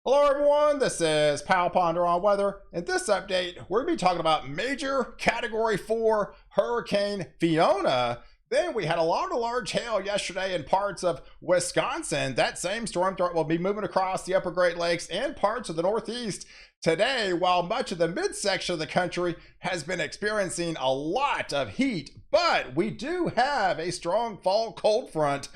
Hello everyone, this is Pal Ponder on Weather. In this update, we're going to be talking about major Category 4 Hurricane Fiona. Then we had a lot of large hail yesterday in parts of Wisconsin. That same storm threat will be moving across the upper Great Lakes and parts of the Northeast today, while much of the midsection of the country has been experiencing a lot of heat. But we do have a strong fall cold front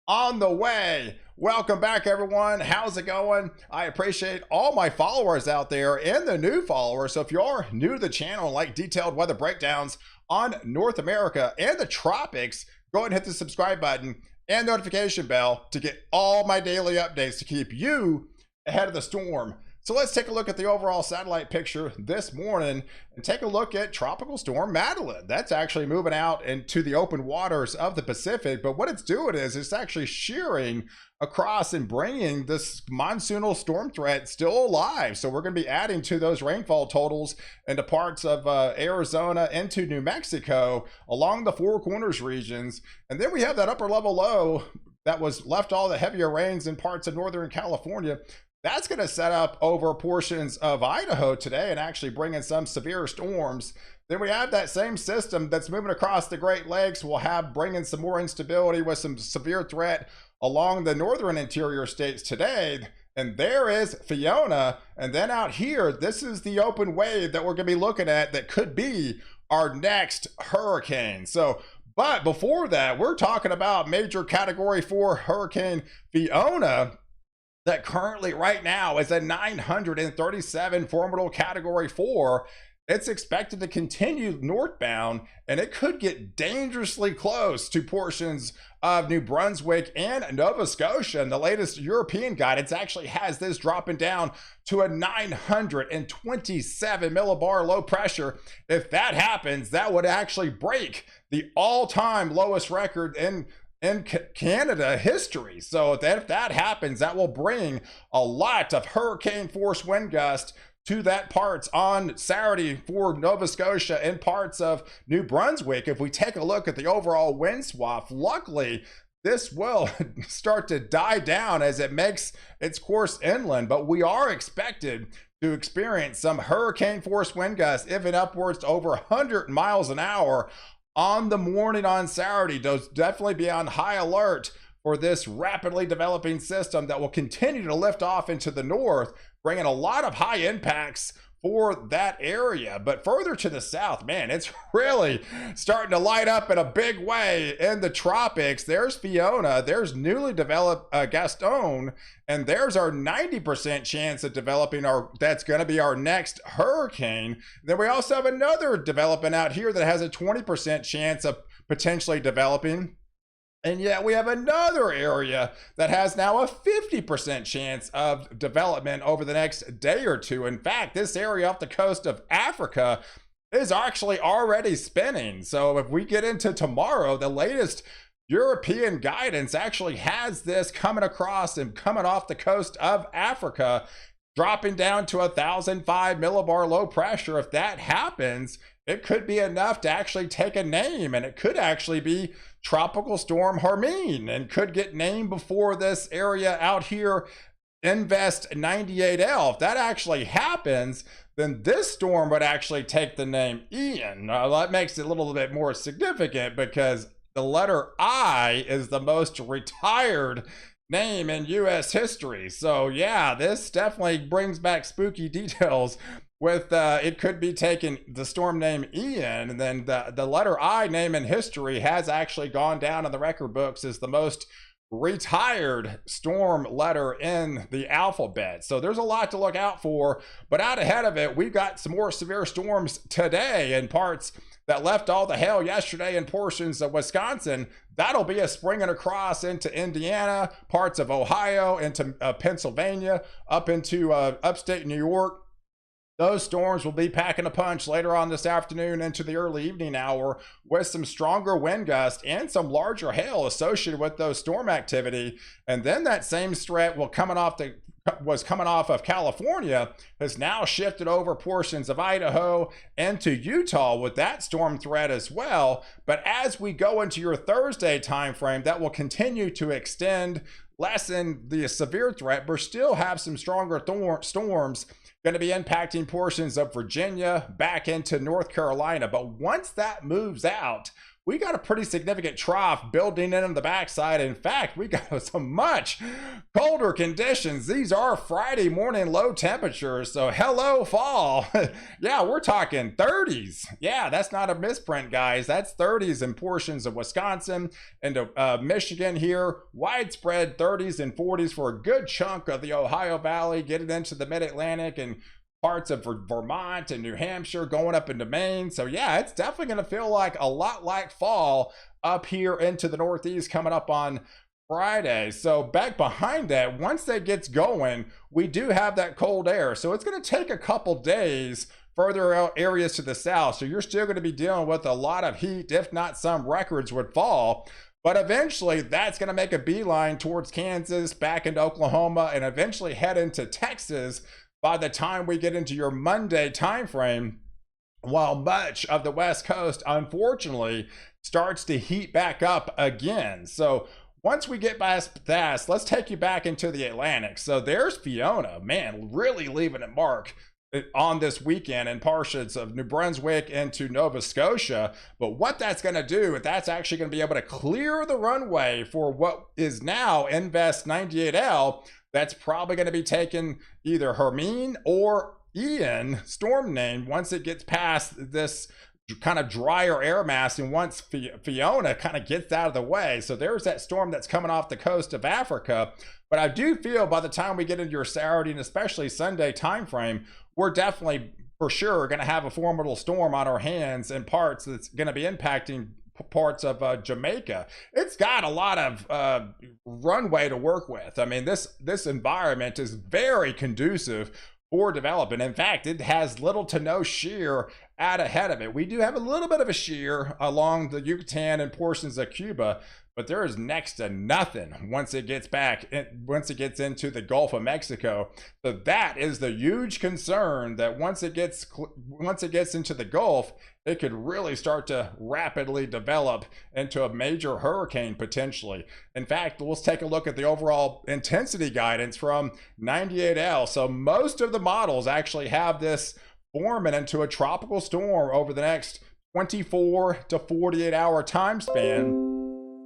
on the way. Welcome back, everyone. How's it going? I appreciate all my followers out there and the new followers. So if you are new to the channel and like detailed weather breakdowns on North America and the tropics, go ahead and hit the subscribe button and notification bell to get all my daily updates to keep you ahead of the storm. So let's take a look at the overall satellite picture this morning and take a look at Tropical Storm Madeline. That's actually moving out into the open waters of the Pacific, but what it's doing is it's actually shearing across and bringing this monsoonal storm threat still alive. So we're going to be adding to those rainfall totals into parts of Arizona into New Mexico along the Four Corners regions. And then we have that upper level low that was left all the heavier rains in parts of Northern California. That's going to set up over portions of Idaho today and actually bring in some severe storms. Then we have that same system that's moving across the Great Lakes. We'll have bringing some more instability with some severe threat along the northern interior states today. And there is Fiona. And then out here, this is the open wave that we're going to be looking at that could be our next hurricane. But before that, we're talking about major Category 4 Hurricane Fiona that currently right now is a 937 formidable Category 4. It's expected to continue northbound, and it could get dangerously close to portions of New Brunswick and Nova Scotia. And the latest European guidance actually has this dropping down to a 927 millibar low pressure. If that happens, that would actually break the all-time lowest record in Canada history. So if that happens, that will bring a lot of hurricane force wind gusts to that parts on Saturday for Nova Scotia and parts of New Brunswick. If we take a look at the overall wind swath, luckily this will start to die down as it makes its course inland, but we are expected to experience some hurricane force wind gusts, even upwards to over 100 miles an hour on the morning on Saturday. Those definitely be on high alert for this rapidly developing system that will continue to lift off into the north, bringing a lot of high impacts for that area. But further to the south, man, it's really starting to light up in a big way in the tropics. There's Fiona, there's newly developed Gaston, and there's our 90% chance of developing that's going to be our next hurricane. Then we also have another development out here that has a 20% chance of potentially developing. And yet we have another area that has now a 50% chance of development over the next day or two. In fact, this area off the coast of Africa is actually already spinning. So if we get into tomorrow, the latest European guidance actually has this coming across and coming off the coast of Africa, dropping down to 1,005 millibar low pressure. If that happens, it could be enough to actually take a name, and it could actually be Tropical Storm Hermine and could get named before this area out here, Invest 98L. If that actually happens, then this storm would actually take the name Ian. Now, that makes it a little bit more significant because the letter I is the most retired name in U.S. history. So yeah, this definitely brings back spooky details with it could be taking the storm name Ian, and then the letter I name in history has actually gone down in the record books as the most retired storm letter in the alphabet. So there's a lot to look out for, but out ahead of it, we've got some more severe storms today in parts that left all the hail yesterday in portions of Wisconsin. That'll be a springing across into Indiana, parts of Ohio, into Pennsylvania, up into upstate New York. Those storms will be packing a punch later on this afternoon into the early evening hour with some stronger wind gusts and some larger hail associated with those storm activity. And then that same threat was coming off of California, has now shifted over portions of Idaho and to Utah with that storm threat as well. But as we go into your Thursday timeframe, that will continue to extend lessen the severe threat, but still have some stronger storms going to be impacting portions of Virginia back into North Carolina. But once that moves out, we got a pretty significant trough building in on the backside. In fact, we got some much colder conditions. These are Friday morning low temperatures. So hello fall. Yeah, we're talking 30s. Yeah, that's not a misprint, guys. That's 30s in portions of Wisconsin and Michigan here. Widespread 30s and 40s for a good chunk of the Ohio Valley, getting into the mid-Atlantic and parts of Vermont and New Hampshire, going up into Maine. So yeah, it's definitely going to feel like a lot like fall up here into the Northeast coming up on Friday. So back behind that, once that gets going, we do have that cold air. So it's going to take a couple days further out areas to the south. So you're still going to be dealing with a lot of heat, if not some records would fall. But eventually that's going to make a beeline towards Kansas, back into Oklahoma, and eventually head into Texas by the time we get into your Monday timeframe, while much of the West Coast, unfortunately, starts to heat back up again. So once we get past that, let's take you back into the Atlantic. So there's Fiona, man, really leaving a mark on this weekend in portions of New Brunswick into Nova Scotia. But what that's going to do, that's actually going to be able to clear the runway for what is now Invest 98L. That's probably going to be taking either Hermine or Ian storm name once it gets past this kind of drier air mass, and once Fiona kind of gets out of the way. So there's that storm that's coming off the coast of Africa. But I do feel by the time we get into your Saturday and especially Sunday timeframe, we're definitely for sure going to have a formidable storm on our hands and parts that's going to be impacting parts of Jamaica. It's got a lot of runway to work with. I mean, this environment is very conducive for development. In fact, it has little to no shear out ahead of it. We do have a little bit of a shear along the Yucatan and portions of Cuba, but there is next to nothing once it gets into the Gulf of Mexico. So that is the huge concern, that once it gets into the Gulf, it could really start to rapidly develop into a major hurricane potentially. In fact, let's take a look at the overall intensity guidance from 98L. So most of the models actually have this forming into a tropical storm over the next 24 to 48 hour time span.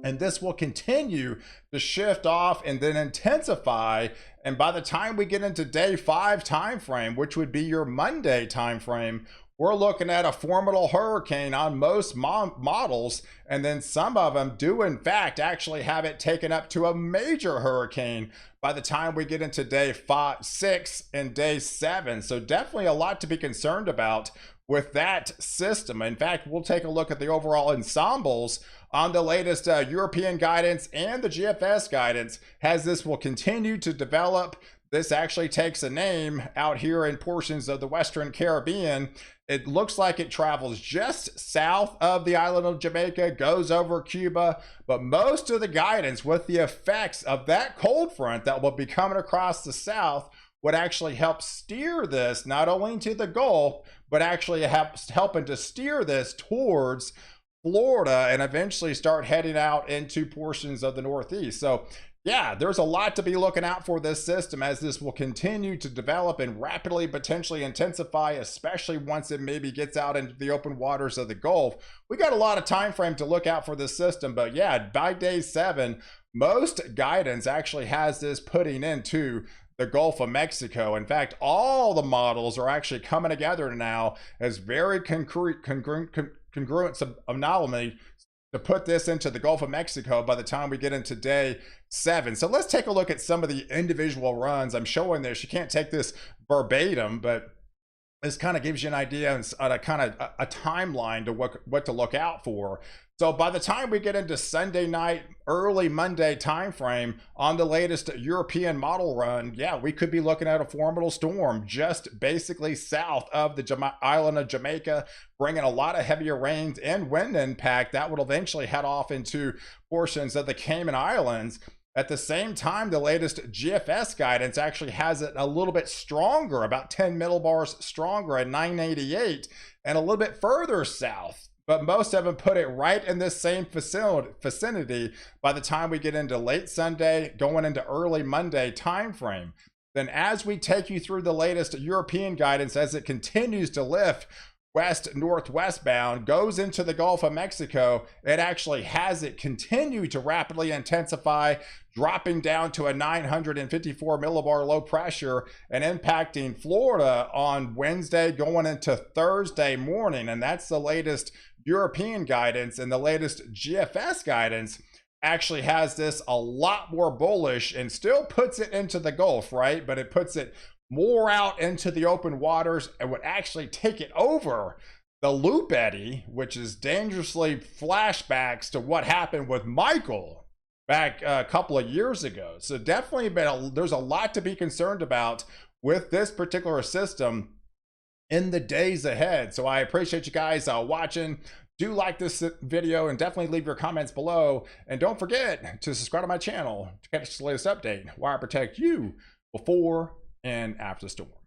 And this will continue to shift off and then intensify. And by the time we get into day 5 time frame, which would be your Monday time frame, we're looking at a formidable hurricane on most models. And then some of them do in fact actually have it taken up to a major hurricane by the time we get into day 5, 6 and day 7. So definitely a lot to be concerned about with that system. In fact, we'll take a look at the overall ensembles on the latest European guidance, and the GFS guidance has this will continue to develop. This actually takes a name out here in portions of the Western Caribbean. It looks like it travels just south of the island of Jamaica, goes over Cuba, but most of the guidance with the effects of that cold front that will be coming across the south would actually help steer this not only to the Gulf, but actually helping to steer this towards Florida and eventually start heading out into portions of the Northeast. So yeah, there's a lot to be looking out for this system as this will continue to develop and rapidly potentially intensify, especially once it maybe gets out into the open waters of the Gulf. We got a lot of time frame to look out for this system, but yeah, by day 7, most guidance actually has this putting into the Gulf of Mexico. In fact, all the models are actually coming together now as very congruent anomaly to put this into the Gulf of Mexico by the time we get into day 7. So let's take a look at some of the individual runs. I'm showing this. You can't take this verbatim, but this kind of gives you an idea and a kind of a timeline to what to look out for. So by the time we get into Sunday night, early Monday timeframe on the latest European model run, yeah, we could be looking at a formidable storm just basically south of the island of Jamaica, bringing a lot of heavier rains and wind impact that would eventually head off into portions of the Cayman Islands. At the same time, the latest GFS guidance actually has it a little bit stronger, about 10 millibars stronger at 988, and a little bit further south but most of them put it right in this same vicinity by the time we get into late Sunday, going into early Monday time frame. Then as we take you through the latest European guidance as it continues to lift west northwest bound, goes into the Gulf of Mexico, it actually has it continue to rapidly intensify, dropping down to a 954 millibar low pressure and impacting Florida on Wednesday going into Thursday morning. And that's the latest European guidance, and the latest GFS guidance actually has this a lot more bullish and still puts it into the Gulf, right? But it puts it more out into the open waters and would actually take it over the loop eddy, which is dangerously flashbacks to what happened with Michael back a couple of years ago. So definitely there's a lot to be concerned about with this particular system in the days ahead. So I appreciate you guys watching. Do like this video and definitely leave your comments below. And don't forget to subscribe to my channel to catch the latest update while I protect you before and after the storm.